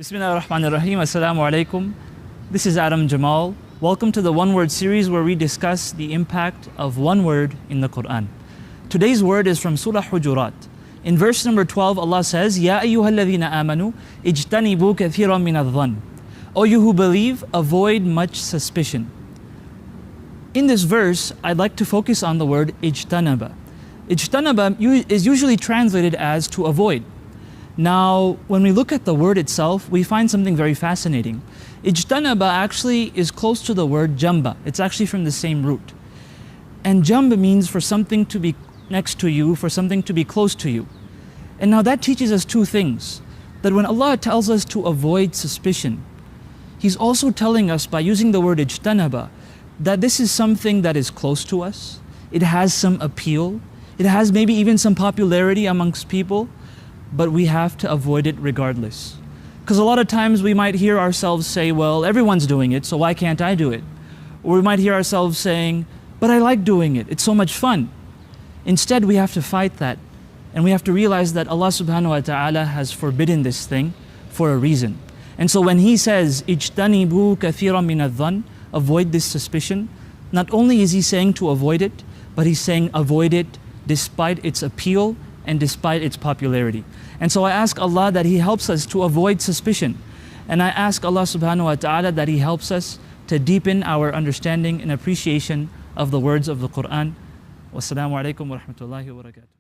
Bismillah ar-Rahman ar-Rahim. Assalamu alaikum. This is Adam Jamal. Welcome to the One Word series where we discuss the impact of one word in the Quran. Today's word is from Surat Al-Huguraat. In verse number 12, Allah says, Ya ayyuhalladhina amanu, Ijtanibu kathiran min adh-dhann. O you who believe, avoid much suspicion. In this verse, I'd like to focus on the word ijtanaba. Ijtanaba is usually translated as to avoid. Now, when we look at the word itself, we find something very fascinating. Ijtanaba actually is close to the word jamba. It's actually from the same root. And jamba means for something to be next to you, for something to be close to you. And now that teaches us two things. That when Allah tells us to avoid suspicion, He's also telling us by using the word ijtanaba that this is something that is close to us. It has some appeal. It has maybe even some popularity amongst people. But we have to avoid it regardless. Because a lot of times we might hear ourselves say, well, everyone's doing it, so why can't I do it? Or we might hear ourselves saying, but I like doing it, it's so much fun. Instead, we have to fight that. And we have to realize that Allah subhanahu wa ta'ala has forbidden this thing for a reason. And so when He says, Ijtanibu kathiran min adh-dhann, avoid this suspicion, not only is He saying to avoid it, but He's saying avoid it despite its appeal and despite its popularity. And so I ask Allah that He helps us to avoid suspicion. And I ask Allah subhanahu wa ta'ala that He helps us to deepen our understanding and appreciation of the words of the Quran. Wassalamu alaikum wa rahmatullahi wa barakatuh.